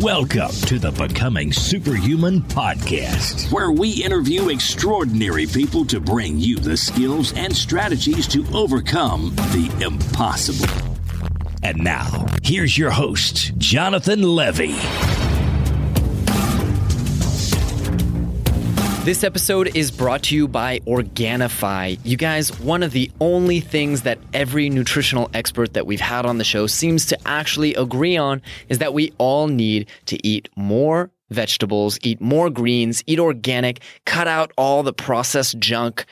Welcome to the Becoming Superhuman podcast, where we interview extraordinary people to bring you the skills and strategies to overcome the impossible. And now, here's your host, Jonathan Levy. This episode is brought to you by Organifi. You guys, one of the only things that every nutritional expert that we've had on the show seems to actually agree on is that we all need to eat more vegetables, eat more greens, eat organic, cut out all the processed junk.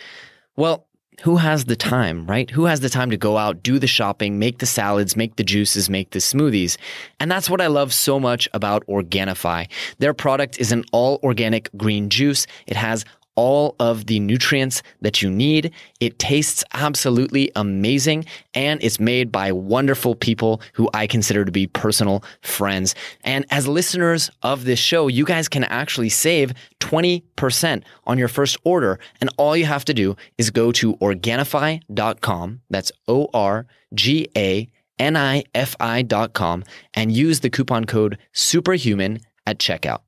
Well, who has the time, right? Who has the time to go out, do the shopping, make the salads, make the juices, make the smoothies? And that's what I love so much about Organifi. Their product is an all-organic green juice. It has all of the nutrients that you need. It tastes absolutely amazing, and it's made by wonderful people who I consider to be personal friends. And as listeners of this show, you guys can actually save 20% on your first order. And all you have to do is go to Organifi.com. That's Organifi.com and use the coupon code SUPERHUMAN at checkout.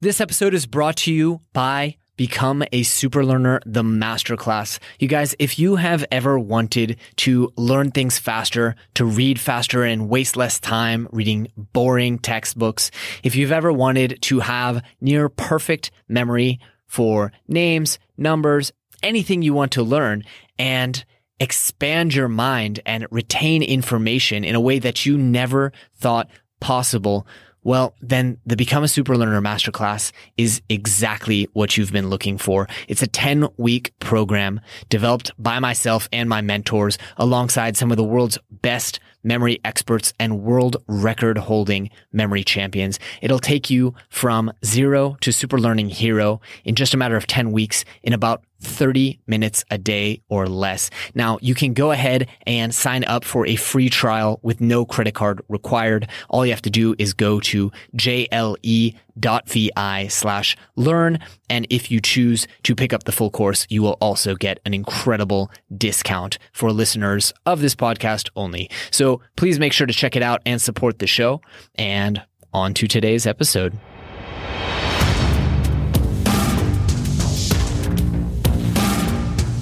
This episode is brought to you by Become a Super Learner, the Masterclass. You guys, if you have ever wanted to learn things faster, to read faster and waste less time reading boring textbooks, if you've ever wanted to have near perfect memory for names, numbers, anything you want to learn, and expand your mind and retain information in a way that you never thought possible, well, then the Become a Super Learner Masterclass is exactly what you've been looking for. It's a 10-week program developed by myself and my mentors alongside some of the world's best memory experts and world record holding memory champions. It'll take you from zero to super learning hero in just a matter of 10 weeks in about 30 minutes a day or less. Now, you can go ahead and sign up for a free trial with no credit card required. All you have to do is go to jle.vi/learn. And if you choose to pick up the full course, you will also get an incredible discount for listeners of this podcast only. So please make sure to check it out and support the show. And on to today's episode.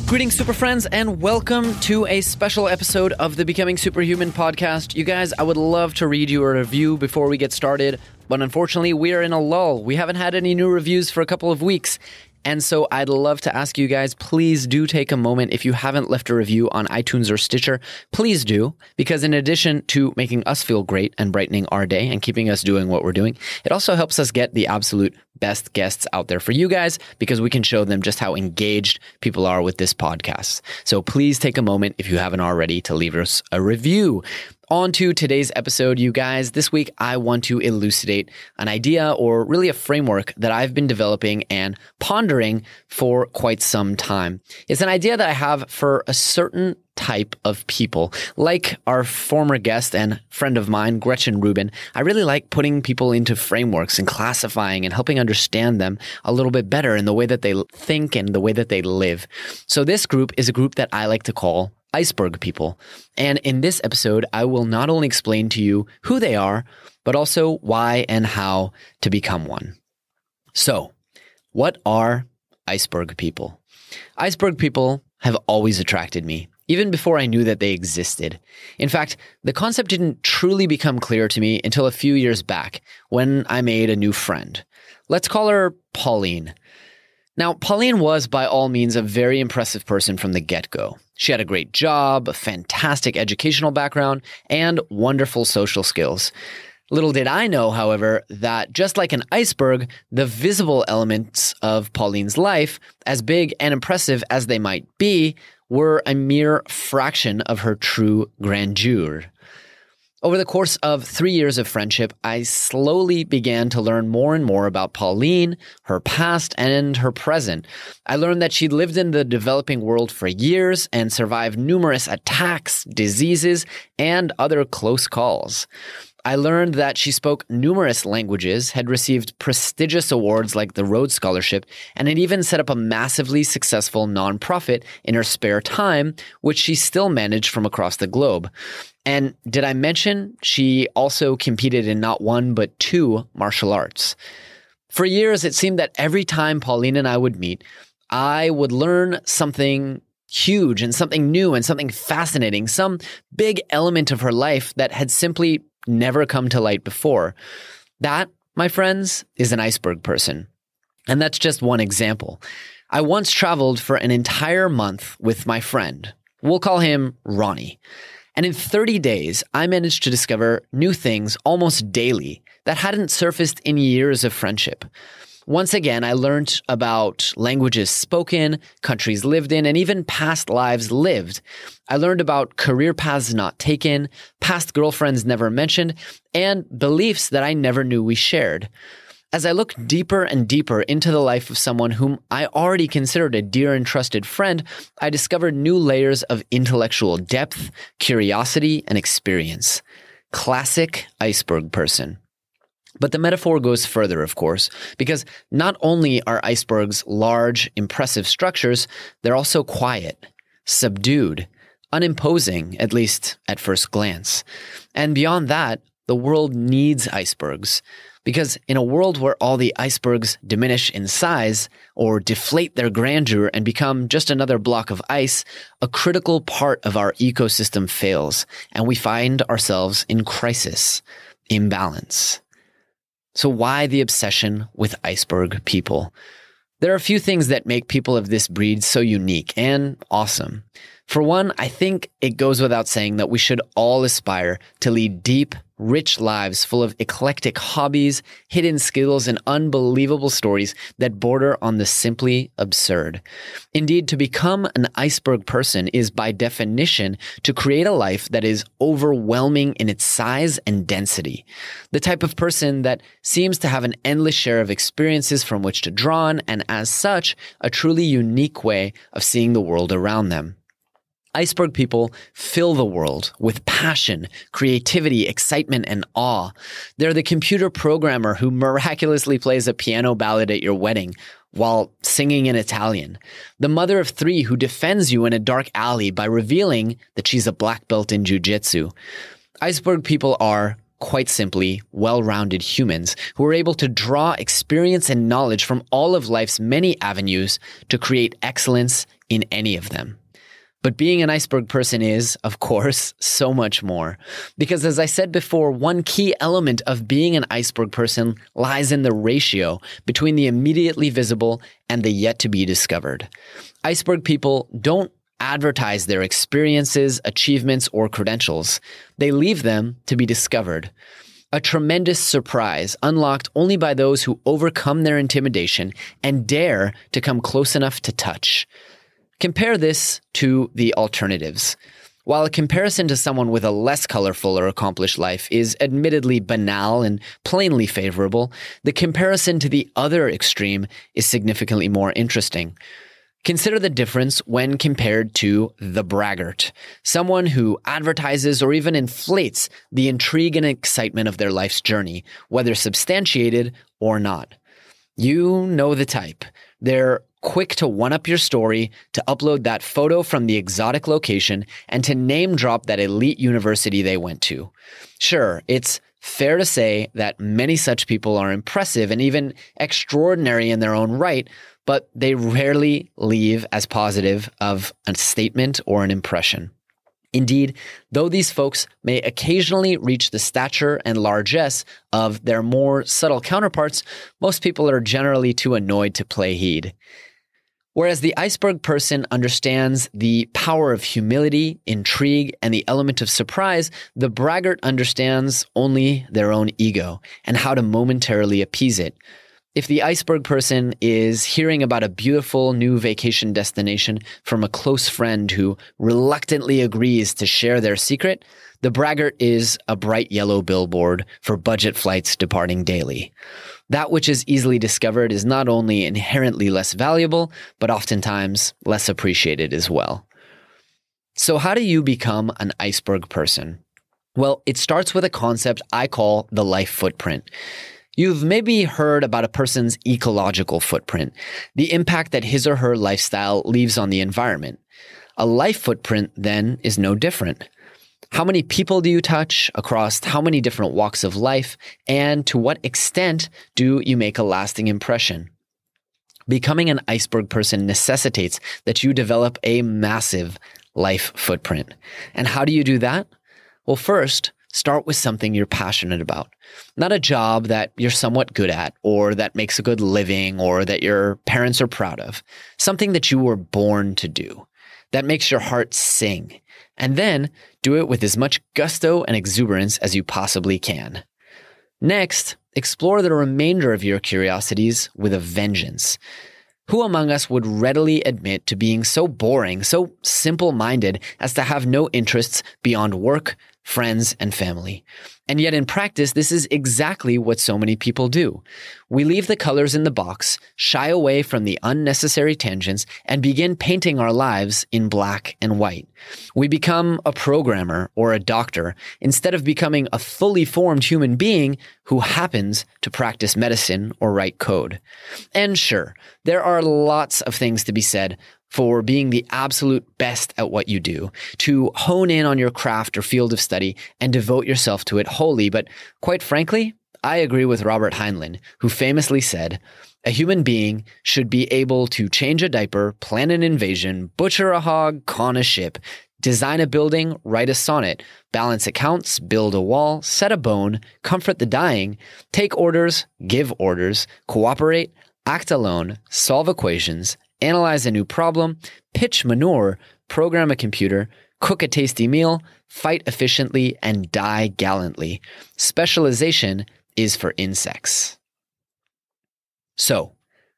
Greetings, Super Friends, and welcome to a special episode of the Becoming Superhuman podcast. You guys, I would love to read you a review before we get started, but unfortunately, we are in a lull. We haven't had any new reviews for a couple of weeks. And so I'd love to ask you guys, please do take a moment. If you haven't left a review on iTunes or Stitcher, please do, because in addition to making us feel great and brightening our day and keeping us doing what we're doing, it also helps us get the absolute best guests out there for you guys, because we can show them just how engaged people are with this podcast. So please take a moment, if you haven't already, to leave us a review. On to today's episode, you guys. This week, I want to elucidate an idea, or really a framework, that I've been developing and pondering for quite some time. It's an idea that I have for a certain type of people. Like our former guest and friend of mine, Gretchen Rubin, I really like putting people into frameworks and classifying and helping understand them a little bit better in the way that they think and the way that they live. So this group is a group that I like to call Iceberg People. And in this episode, I will not only explain to you who they are, but also why and how to become one. So, what are Iceberg People? Iceberg People have always attracted me, even before I knew that they existed. In fact, the concept didn't truly become clear to me until a few years back when I made a new friend. Let's call her Pauline. Now, Pauline was by all means a very impressive person from the get-go. She had a great job, a fantastic educational background, and wonderful social skills. Little did I know, however, that just like an iceberg, the visible elements of Pauline's life, as big and impressive as they might be, were a mere fraction of her true grandeur. Over the course of 3 years of friendship, I slowly began to learn more and more about Pauline, her past, and her present. I learned that she'd lived in the developing world for years and survived numerous attacks, diseases, and other close calls. I learned that she spoke numerous languages, had received prestigious awards like the Rhodes Scholarship, and had even set up a massively successful nonprofit in her spare time, which she still managed from across the globe. And did I mention she also competed in not one, but two martial arts? For years, it seemed that every time Pauline and I would meet, I would learn something huge and something new and something fascinating, some big element of her life that had simply never come to light before. That, my friends, is an iceberg person. And that's just one example. I once traveled for an entire month with my friend. We'll call him Ronnie. And in 30 days, I managed to discover new things almost daily that hadn't surfaced in years of friendship. Once again, I learned about languages spoken, countries lived in, and even past lives lived. I learned about career paths not taken, past girlfriends never mentioned, and beliefs that I never knew we shared. As I looked deeper and deeper into the life of someone whom I already considered a dear and trusted friend, I discovered new layers of intellectual depth, curiosity, and experience. Classic iceberg person. But the metaphor goes further, of course, because not only are icebergs large, impressive structures, they're also quiet, subdued, unimposing, at least at first glance. And beyond that, the world needs icebergs. Because in a world where all the icebergs diminish in size or deflate their grandeur and become just another block of ice, a critical part of our ecosystem fails, and we find ourselves in crisis, imbalance. So why the obsession with iceberg people? There are a few things that make people of this breed so unique and awesome. For one, I think it goes without saying that we should all aspire to lead deep, rich lives full of eclectic hobbies, hidden skills, and unbelievable stories that border on the simply absurd. Indeed, to become an iceberg person is by definition to create a life that is overwhelming in its size and density. The type of person that seems to have an endless share of experiences from which to draw on, and as such, a truly unique way of seeing the world around them. Iceberg people fill the world with passion, creativity, excitement, and awe. They're the computer programmer who miraculously plays a piano ballad at your wedding while singing in Italian. The mother of three who defends you in a dark alley by revealing that she's a black belt in jiu-jitsu. Iceberg people are, quite simply, well-rounded humans who are able to draw experience and knowledge from all of life's many avenues to create excellence in any of them. But being an iceberg person is, of course, so much more. Because as I said before, one key element of being an iceberg person lies in the ratio between the immediately visible and the yet to be discovered. Iceberg people don't advertise their experiences, achievements, or credentials. They leave them to be discovered. A tremendous surprise unlocked only by those who overcome their intimidation and dare to come close enough to touch. Compare this to the alternatives. While a comparison to someone with a less colorful or accomplished life is admittedly banal and plainly favorable, the comparison to the other extreme is significantly more interesting. Consider the difference when compared to the braggart, someone who advertises or even inflates the intrigue and excitement of their life's journey, whether substantiated or not. You know the type. They're quick to one-up your story, to upload that photo from the exotic location, and to name drop that elite university they went to. Sure, it's fair to say that many such people are impressive and even extraordinary in their own right, but they rarely leave as positive of a statement or an impression. Indeed, though these folks may occasionally reach the stature and largesse of their more subtle counterparts, most people are generally too annoyed to play heed. Whereas the iceberg person understands the power of humility, intrigue, and the element of surprise, the braggart understands only their own ego and how to momentarily appease it. If the iceberg person is hearing about a beautiful new vacation destination from a close friend who reluctantly agrees to share their secret, the braggart is a bright yellow billboard for budget flights departing daily. That which is easily discovered is not only inherently less valuable, but oftentimes less appreciated as well. So how do you become an iceberg person? Well, it starts with a concept I call the life footprint. You've maybe heard about a person's ecological footprint, the impact that his or her lifestyle leaves on the environment. A life footprint, then, is no different. How many people do you touch across how many different walks of life, and to what extent do you make a lasting impression? Becoming an iceberg person necessitates that you develop a massive life footprint. And how do you do that? Well, first, start with something you're passionate about. Not a job that you're somewhat good at, or that makes a good living, or that your parents are proud of. Something that you were born to do, that makes your heart sing. And then do it with as much gusto and exuberance as you possibly can. Next, explore the remainder of your curiosities with a vengeance. Who among us would readily admit to being so boring, so simple-minded as to have no interests beyond work, friends, and family? And yet in practice, this is exactly what so many people do. We leave the colors in the box, shy away from the unnecessary tangents, and begin painting our lives in black and white. We become a programmer or a doctor instead of becoming a fully formed human being who happens to practice medicine or write code. And sure, there are lots of things to be said for being the absolute best at what you do, to hone in on your craft or field of study and devote yourself to it wholly. But quite frankly, I agree with Robert Heinlein, who famously said, "A human being should be able to change a diaper, plan an invasion, butcher a hog, con a ship, design a building, write a sonnet, balance accounts, build a wall, set a bone, comfort the dying, take orders, give orders, cooperate, act alone, solve equations, analyze a new problem, pitch manure, program a computer, cook a tasty meal, fight efficiently, and die gallantly. Specialization is for insects." So,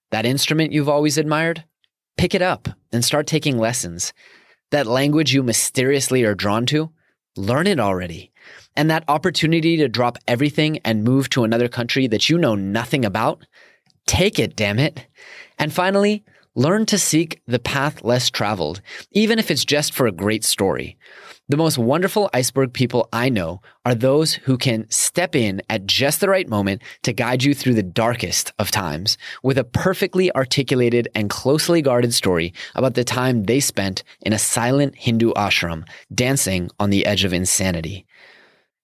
that instrument you've always admired? Pick it up and start taking lessons. That language you mysteriously are drawn to? Learn it already. And that opportunity to drop everything and move to another country that you know nothing about? Take it, damn it. And finally, learn to seek the path less traveled, even if it's just for a great story. The most wonderful iceberg people I know are those who can step in at just the right moment to guide you through the darkest of times with a perfectly articulated and closely guarded story about the time they spent in a silent Hindu ashram, dancing on the edge of insanity.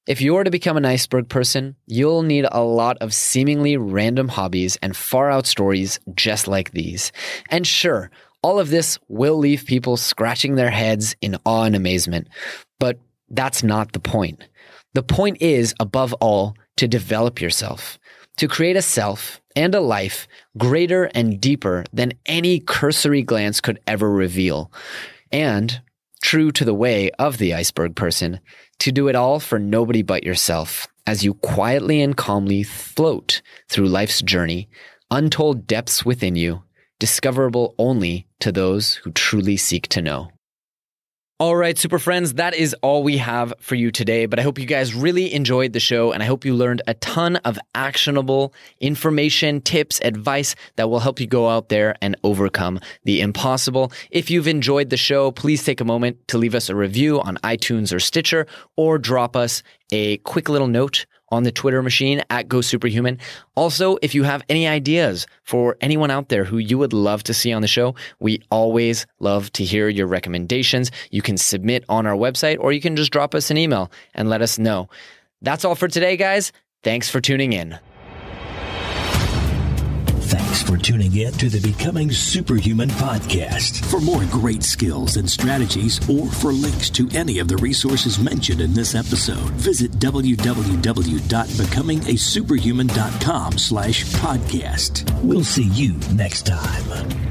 If you are to become an iceberg person, you'll need a lot of seemingly random hobbies and far-out stories just like these. And sure, all of this will leave people scratching their heads in awe and amazement. But that's not the point. The point is, above all, to develop yourself, to create a self and a life greater and deeper than any cursory glance could ever reveal. And, true to the way of the iceberg person, to do it all for nobody but yourself as you quietly and calmly float through life's journey, untold depths within you, discoverable only to those who truly seek to know. All right, super friends, that is all we have for you today, but I hope you guys really enjoyed the show, and I hope you learned a ton of actionable information, tips, advice that will help you go out there and overcome the impossible. If you've enjoyed the show, please take a moment to leave us a review on iTunes or Stitcher, or drop us a quick little note on the Twitter machine at GoSuperhuman. Also, if you have any ideas for anyone out there who you would love to see on the show, we always love to hear your recommendations. You can submit on our website, or you can just drop us an email and let us know. That's all for today, guys. Thanks for tuning in. Thanks for tuning in to the Becoming Superhuman podcast. For more great skills and strategies, or for links to any of the resources mentioned in this episode, visit www.becomingasuperhuman.com/podcast. We'll see you next time.